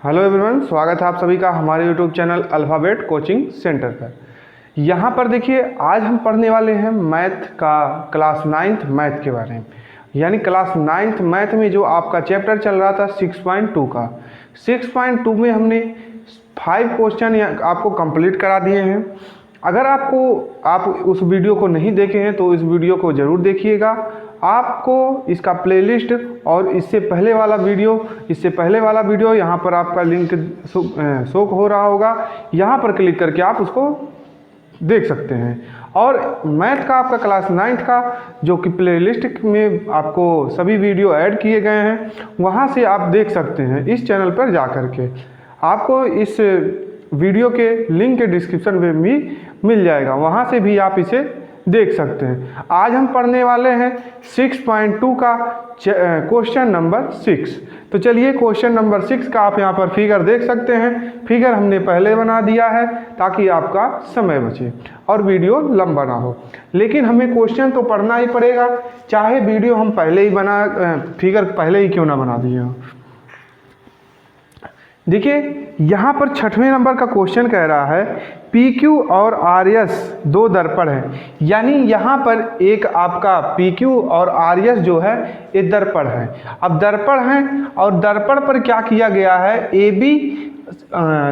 Hello everyone, स्वागत है आप सभी का हमारे YouTube channel alphabet coaching centre पर। यहाँ पर देखिए, आज हम पढ़ने वाले हैं मैथ का क्लास 9th मैथ के बारे में। यानी क्लास 9th मैथ में जो आपका चैप्टर चल रहा था 6.2 का 6.2 में हमने 5 क्वेश्चन आपको कंप्लीट करा दिए हैं। अगर आप उस वीडियो को नहीं देखे हैं तो इस वीडियो को ज़रूर देखिएगा। आपको इसका प्लेलिस्ट और इससे पहले वाला वीडियो यहाँ पर आपका लिंक शो हो रहा होगा, यहाँ पर क्लिक करके आप उसको देख सकते हैं। और मैथ का आपका क्लास 9th का जो कि प्लेलिस्ट में आपको सभी वीडियो ऐड किए गए हैं, वहाँ से आप देख सकते हैं। इस चैनल पर जा कर के आपको इस वीडियो के लिंक के डिस्क्रिप्शन में भी मिल जाएगा, वहाँ से भी आप इसे देख सकते हैं। आज हम पढ़ने वाले हैं 6.2 का क्वेश्चन नंबर 6। तो चलिए, क्वेश्चन नंबर 6 का आप यहाँ पर फिगर देख सकते हैं। फिगर हमने पहले बना दिया है ताकि आपका समय बचे और वीडियो लंबा ना हो। लेकिन हमें क्वेश्चन तो पढ़ना ही पड़ेगा, चाहे वीडियो हम पहले ही फिगर पहले ही क्यों ना बना दिए हो। देखिए, यहाँ पर 6वें नंबर का क्वेश्चन कह रहा है PQ और RS दो दर्पण हैं। यानी यहाँ पर एक आपका PQ और RS जो है ये दर्पण है। अब दर्पण हैं और दर्पण पर क्या किया गया है, AB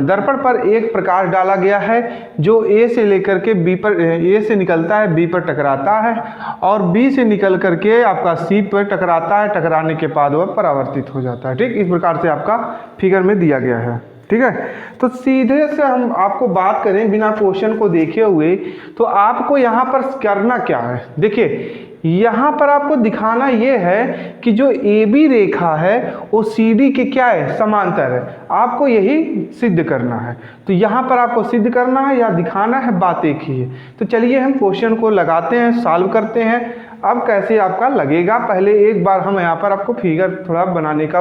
दर्पण पर एक प्रकाश डाला गया है जो A से लेकर के B पर, A से निकलता है B पर टकराता है और B से निकल करके आपका C पर टकराता है। टकराने के बाद वह परावर्तित हो जाता है। ठीक, इस प्रकार से आपका फिगर में दिया गया है। ठीक है, तो सीधे से हम आपको बात करें बिना क्वेश्चन को देखे हुए, तो आपको यहाँ पर करना क्या है। देखिए, यहाँ पर आपको दिखाना ये है कि जो AB रेखा है वो CD के क्या है, समांतर है। आपको यही सिद्ध करना है। तो यहाँ पर आपको सिद्ध करना है या दिखाना है, बात एक ही है। तो चलिए हम क्वेश्चन को लगाते हैं, सॉल्व करते हैं। अब कैसे आपका लगेगा, पहले एक बार हम यहाँ पर आपको फिगर थोड़ा बनाने का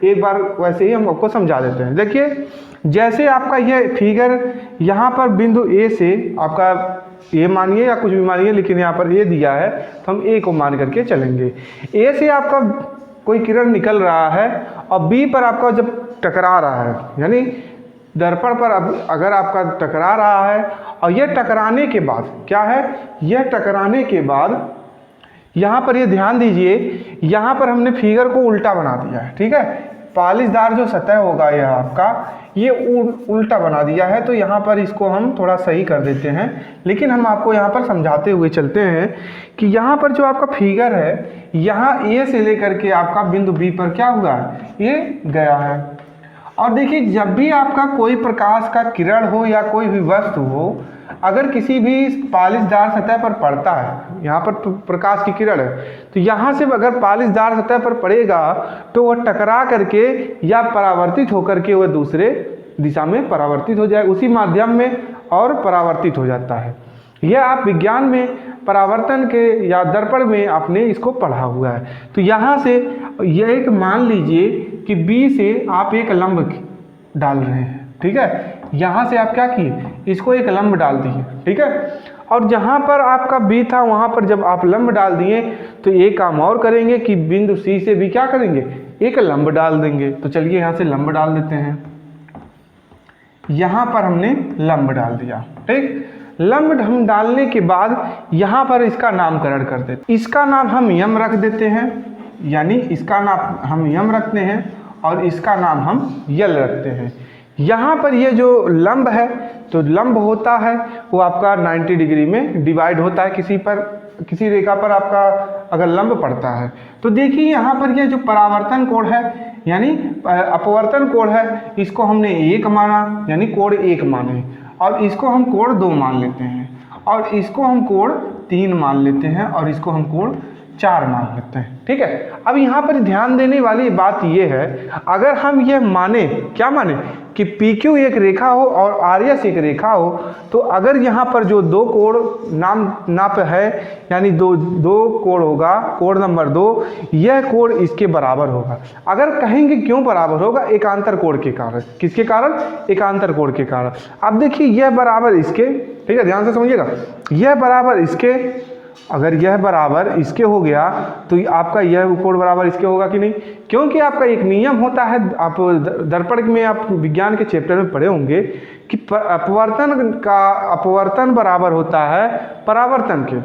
एक बार वैसे ही हम आपको समझा देते हैं। देखिए, जैसे आपका ये फिगर यहाँ पर बिंदु A से आपका ये मानिए या कुछ भी मानिए, लेकिन यहाँ पर A दिया है तो हम A को मान करके चलेंगे। A से आपका कोई किरण निकल रहा है और B पर आपका जब टकरा रहा है, यानी दर्पण पर अगर आपका टकरा रहा है और यह टकराने के बाद क्या है, यह टकराने के बाद यहाँ पर ये ध्यान दीजिए, यहाँ पर हमने फिगर को उल्टा बना दिया है। ठीक है, पालिशदार जो सतह होगा यह आपका, ये उल्टा बना दिया है। तो यहाँ पर इसको हम थोड़ा सही कर देते हैं। लेकिन हम आपको यहाँ पर समझाते हुए चलते हैं कि यहाँ पर जो आपका फिगर है, यहाँ A से लेकर के आपका बिंदु B पर क्या हुआ है, ये गया है। और देखिए, जब भी आपका कोई प्रकाश का किरण हो या कोई भी वस्तु हो, अगर किसी भी पालिशदार सतह पर पड़ता है, यहाँ पर प्रकाश की किरण है, तो यहाँ से अगर पालिशदार सतह पर पड़ेगा तो वह टकरा करके या परावर्तित होकर के वह दूसरे दिशा में परावर्तित हो जाए, उसी माध्यम में और परावर्तित हो जाता है। यह आप विज्ञान में परावर्तन के या दर्पण में आपने इसको पढ़ा हुआ है। तो यहाँ से यह एक मान लीजिए कि B से आप एक लंब डाल रहे हैं। ठीक है, यहाँ से आप क्या किए, इसको एक लंब डाल दिए। ठीक है, और जहाँ पर आपका B था वहाँ पर जब आप लंब डाल दिए तो एक काम और करेंगे कि बिंदु C से भी क्या करेंगे, एक लंब डाल देंगे। तो चलिए यहाँ से लंब डाल देते हैं। यहाँ पर हमने लंब डाल दिया। ठीक, लंब हम डालने के बाद यहाँ पर इसका नामकरण कर देते। इसका नाम हम यम रख देते हैं, यानी इसका नाम हम यम रखते हैं और इसका नाम हम यल रखते हैं। यहाँ पर ये जो लंब है, तो लंब होता है वो आपका 90 डिग्री में डिवाइड होता है। किसी रेखा पर आपका अगर लंब पड़ता है तो देखिए, यहाँ पर ये जो परावर्तन कोण है यानी अपवर्तन कोण है, इसको हमने 1 माना, यानी कोण 1 माने, और इसको हम कोण 2 मान लेते हैं, और इसको हम कोण 3 मान लेते हैं, और इसको हम कोण 4 मान लेते हैं। ठीक है, अब यहाँ पर ध्यान देने वाली बात यह है, अगर हम ये माने, क्या माने कि PQ एक रेखा हो और RS एक रेखा हो, तो अगर यहाँ पर जो दो कोण नाप है, यानी दो कोण होगा, कोण नंबर 2, यह कोण इसके बराबर होगा। अगर कहेंगे क्यों बराबर होगा, एकांतर कोण के कारण। किसके कारण, एकांतर कोण के कारण। अब देखिए, यह बराबर इसके, ठीक है, ध्यान से समझिएगा, यह बराबर इसके अगर यह बराबर इसके हो गया तो आपका यह कोण बराबर इसके होगा कि नहीं, क्योंकि आपका एक नियम होता है, आप दर्पण में आप विज्ञान के चैप्टर में पढ़े होंगे कि अपवर्तन बराबर होता है परावर्तन के।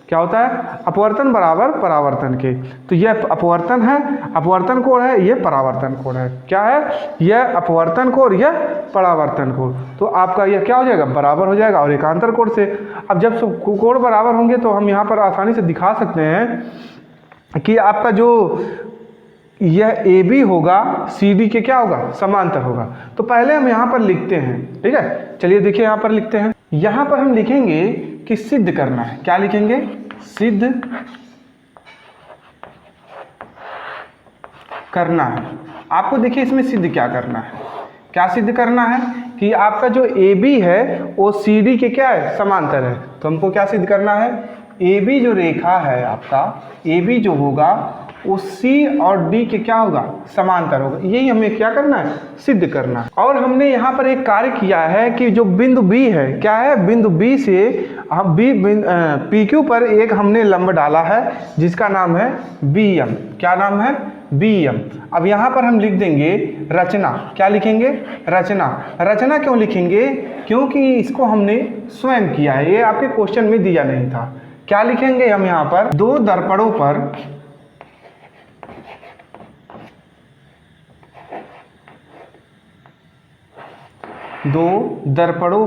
क्या होता है? अपवर्तन बराबर परावर्तन के। तो यह अपवर्तन है, अपवर्तन कोण है, यह परावर्तन कोण है। क्या है? यह अपवर्तन कोण, यह परावर्तन कोण। तो आपका यह क्या हो जाएगा? बराबर हो जाएगा और एकांतर कोण से। अब जब कोण बराबर होंगे तो हम यहाँ पर आसानी से दिखा सकते हैं कि आपका जो यह AB होगा CD के क्या होगा? समांतर होगा। तो पहले हम यहाँ पर लिखते हैं, ठीक है। चलिए देखिए यहाँ पर लिखते हैं। यहाँ पर हम लिखेंगे कि सिद्ध करना है। क्या लिखेंगे? सिद्ध करना है। आपको देखिए इसमें सिद्ध क्या करना है। क्या सिद्ध करना है? कि आपका जो AB है वो CD के क्या है? समांतर है। तो हमको क्या सिद्ध करना है? AB जो रेखा है आपका, AB जो होगा वो C और D के क्या होगा? समांतर होगा। यही हमें क्या करना है? सिद्ध करना है। और हमने यहाँ पर एक कार्य किया है कि जो बिंदु B है, क्या है? बिंदु B से हम PQ पर एक हमने लंब डाला है जिसका नाम है BM। क्या नाम है? BM। अब यहाँ पर हम लिख देंगे रचना। क्या लिखेंगे? रचना। रचना क्यों लिखेंगे? क्योंकि इसको हमने स्वयं किया है, ये आपके क्वेश्चन में दिया नहीं था। क्या लिखेंगे हम यहाँ पर? दो दर्पणों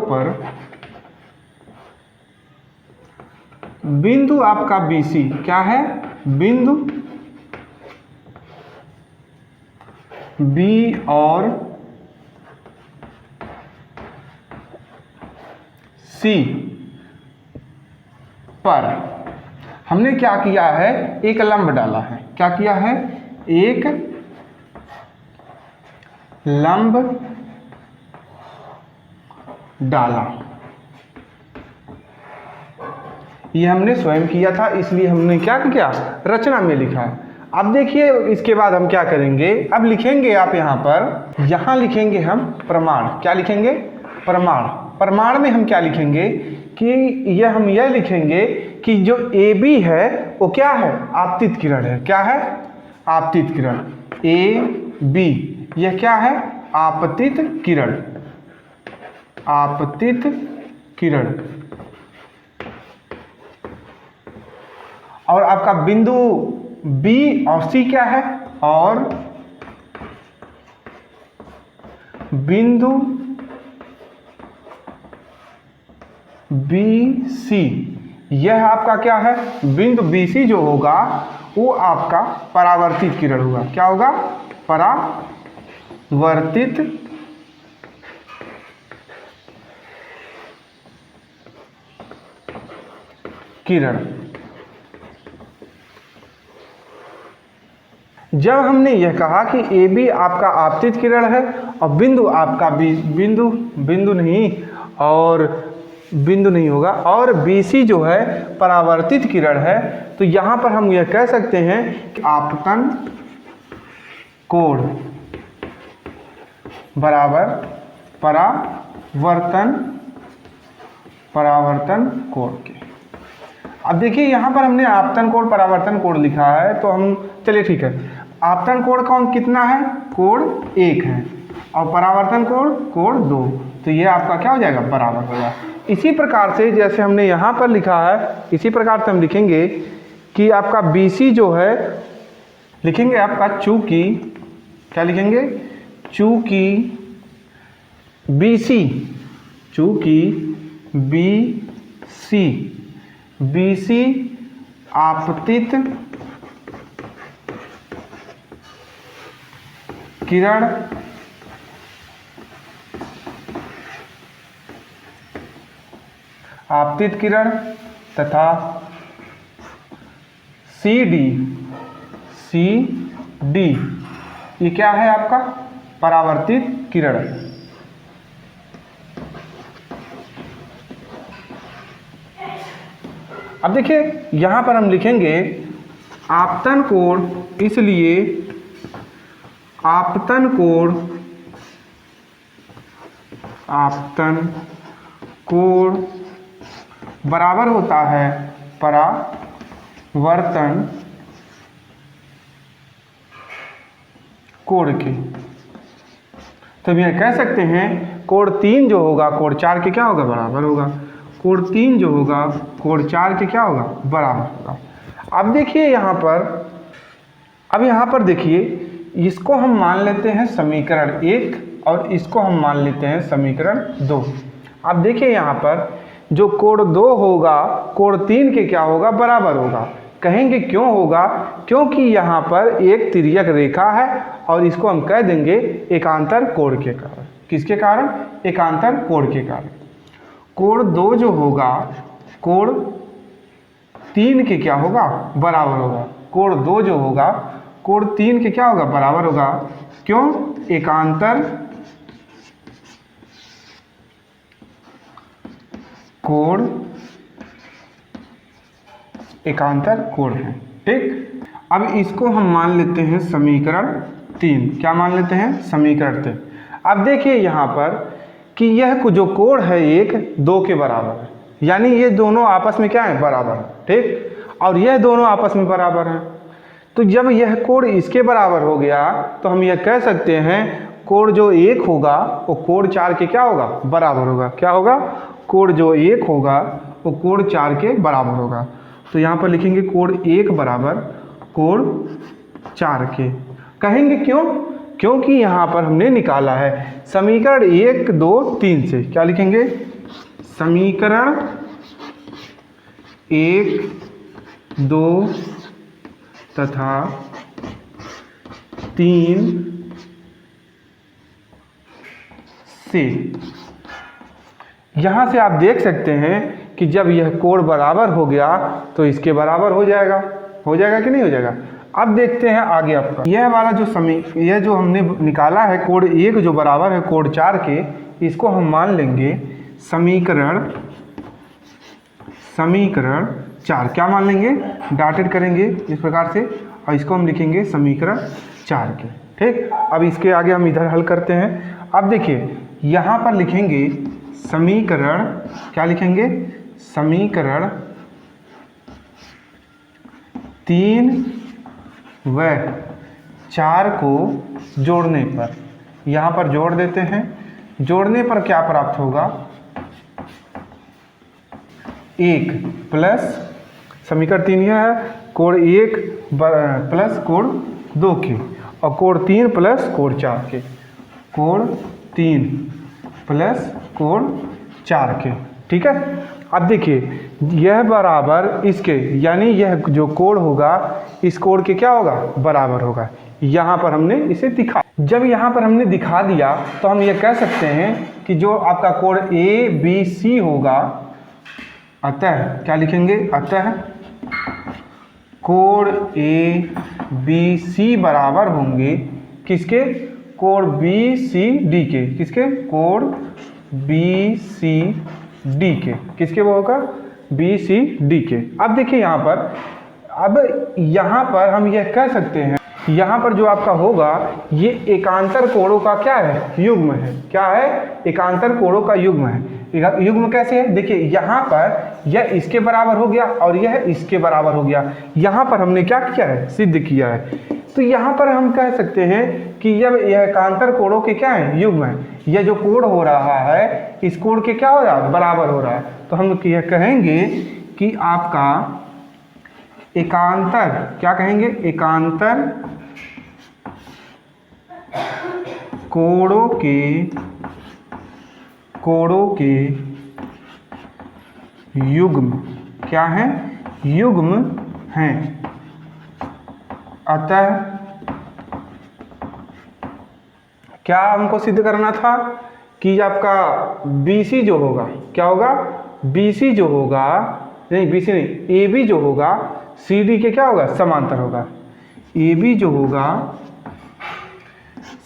पर बिंदु आपका BC क्या है? बिंदु B और C पर हमने क्या किया है? एक लंब डाला है। क्या किया है? एक लंब डाला। ये हमने स्वयं किया था, इसलिए हमने क्या किया? रचना में लिखा। अब देखिए इसके बाद हम क्या करेंगे? अब लिखेंगे आप यहाँ लिखेंगे हम प्रमाण। क्या लिखेंगे? प्रमाण। प्रमाण में हम क्या लिखेंगे कि हम यह लिखेंगे कि जो AB है वो क्या है? आपतित किरण है। क्या है? आपतित किरण। AB यह क्या है? आपतित किरण। आपतित किरण। और आपका बिंदु B और C क्या है? और बिंदु BC यह आपका क्या है? बिंदु BC जो होगा वो आपका परावर्तित किरण होगा। क्या होगा? परावर्तित किरण। जब हमने यह कहा कि AB आपका आपतित किरण है और बिंदु आपका बिंदु नहीं होगा और BC जो है परावर्तित किरण है, तो यहाँ पर हम यह कह सकते हैं कि आपतन कोण बराबर परावर्तन कोण के। अब देखिए यहाँ पर हमने आपतन कोण परावर्तन कोण लिखा है, तो हम चलिए ठीक है, आपतन कोण कौन कितना है? कोण 1 है और परावर्तन कोण 2। तो ये आपका क्या हो जाएगा? बराबर हो जाएगा। इसी प्रकार से जैसे हमने यहाँ पर लिखा है, इसी प्रकार से हम लिखेंगे कि आपका BC जो है, लिखेंगे आपका चूंकि, क्या लिखेंगे? चूंकि BC आपतित किरण तथा CD ये क्या है? आपका परावर्तित किरण। अब देखिए यहाँ पर हम लिखेंगे आपतन कोण, इसलिए आपतन कोण बराबर होता है परावर्तन वर्तन कोण के। तो हम यह कह सकते हैं कोण 3 जो होगा कोण 4 के क्या होगा, बराबर होगा। कोण 3 जो होगा कोण 4 के क्या होगा, बराबर होगा। अब देखिए यहाँ पर, अब यहाँ पर देखिए, इसको हम मान लेते हैं समीकरण 1 और इसको हम मान लेते हैं समीकरण 2। अब देखिए यहाँ पर जो कोण 2 होगा कोण 3 के क्या होगा, बराबर होगा। कहेंगे क्यों होगा, क्योंकि यहाँ पर एक तिर्यक रेखा है और इसको हम कह देंगे एकांतर कोण के कारण। किसके कारण, एकांतर कोण के कारण। कोण 2 जो होगा कोण 3 के क्या होगा, बराबर होगा। कोण 2 जो होगा कोण 3 के क्या होगा, बराबर होगा। क्यों, एकांतर कोण, एकांतर कोण है। ठीक, अब इसको हम मान लेते हैं समीकरण 3। क्या मान लेते हैं, समीकरण 3। अब देखिए यहाँ पर कि यह जो कोण है एक 2 के बराबर है, यानी ये दोनों आपस में क्या है, बराबर है। ठीक, और यह दोनों आपस में बराबर हैं। तो जब यह कोण इसके बराबर हो गया तो हम यह कह सकते हैं कोण जो 1 होगा वो कोण 4 के क्या होगा, बराबर होगा। क्या होगा, कोण जो 1 होगा वो कोण 4 के बराबर होगा। तो यहाँ पर लिखेंगे कोण 1 बराबर कोण 4 के। कहेंगे क्यों, क्योंकि यहाँ पर हमने निकाला है समीकरण 1, 2, 3 से। क्या लिखेंगे, समीकरण 1, 2 तथा 3 से। यहाँ से आप देख सकते हैं कि जब यह कोण बराबर हो गया तो इसके बराबर हो जाएगा कि नहीं हो जाएगा। अब देखते हैं आगे आपका यह वाला जो यह जो हमने निकाला है कोण 1 जो बराबर है कोण 4 के, इसको हम मान लेंगे समीकरण 4। क्या मान लेंगे, डॉटेड करेंगे इस प्रकार से और इसको हम लिखेंगे समीकरण 4 के। ठीक, अब इसके आगे हम इधर हल करते हैं। अब देखिए यहाँ पर लिखेंगे समीकरण, क्या लिखेंगे, समीकरण 3 व 4 को जोड़ने पर, यहाँ पर जोड़ देते हैं। जोड़ने पर क्या प्राप्त होगा, 1 प्लस समीकरण 3 यह है कोण 1 प्लस कोण 2 के और कोण 3 प्लस कोण 4 के। कोण 3 प्लस कोण 4 के। ठीक है, अब देखिए यह बराबर इसके, यानी यह जो कोण होगा इस कोण के क्या होगा, बराबर होगा। यहाँ पर हमने इसे दिखा, जब यहाँ पर हमने दिखा दिया तो हम यह कह सकते हैं कि जो आपका कोण ABC होगा, अतः क्या लिखेंगे, अतः कोण ABC बराबर होंगे किसके, कोण BCD के। किसके, कोण BCD के। किसके वो होगा, BCD के। अब देखिए यहाँ पर, अब यहाँ पर हम यह कह सकते हैं यहाँ पर जो आपका होगा ये एकांतर कोणों का क्या है, युग्म है। क्या है, एकांतर कोणों का युग्म है। युग्म कैसे है, देखिए यहाँ पर यह इसके बराबर हो गया और यह इसके बराबर हो गया। यहाँ पर हमने क्या किया है, सिद्ध किया है। तो यहाँ पर हम कह सकते हैं कि जब यह एकांतर कोणों के क्या है, युग्म है। यह जो कोण हो रहा है इस कोण के क्या हो रहा है, बराबर हो रहा है। तो हम यह कहेंगे कि आपका एकांतर, क्या कहेंगे, एकांतर कोणों के युग्म क्या है, युग्म हैं। अतः क्या हमको सिद्ध करना था कि आपका BC जो होगा, क्या होगा, BC जो होगा, नहीं BC नहीं, AB जो होगा CD के क्या होगा, समांतर होगा। AB जो होगा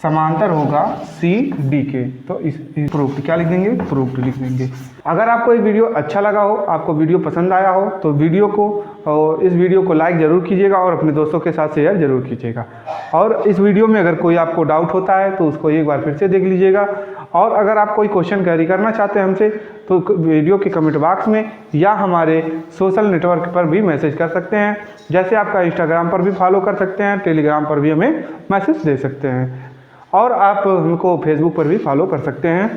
समांतर होगा सी डी के। तो इस प्रूफ्ड क्या लिख देंगे, प्रूफ्ड लिख देंगे। अगर आपको ये वीडियो अच्छा लगा हो, आपको वीडियो पसंद आया हो, तो इस वीडियो को लाइक ज़रूर कीजिएगा और अपने दोस्तों के साथ शेयर ज़रूर कीजिएगा। और इस वीडियो में अगर कोई आपको डाउट होता है तो उसको एक बार फिर से देख लीजिएगा। और अगर आप कोई क्वेश्चन कैरी करना चाहते हैं हमसे तो वीडियो के कमेंट बॉक्स में या हमारे सोशल नेटवर्क पर भी मैसेज कर सकते हैं। जैसे आपका इंस्टाग्राम पर भी फॉलो कर सकते हैं, टेलीग्राम पर भी हमें मैसेज दे सकते हैं और आप हमको फेसबुक पर भी फॉलो कर सकते हैं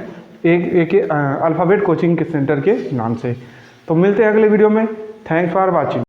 एक अल्फ़ाबेट कोचिंग के सेंटर के नाम से। तो मिलते हैं अगले वीडियो में। Thanks for watching.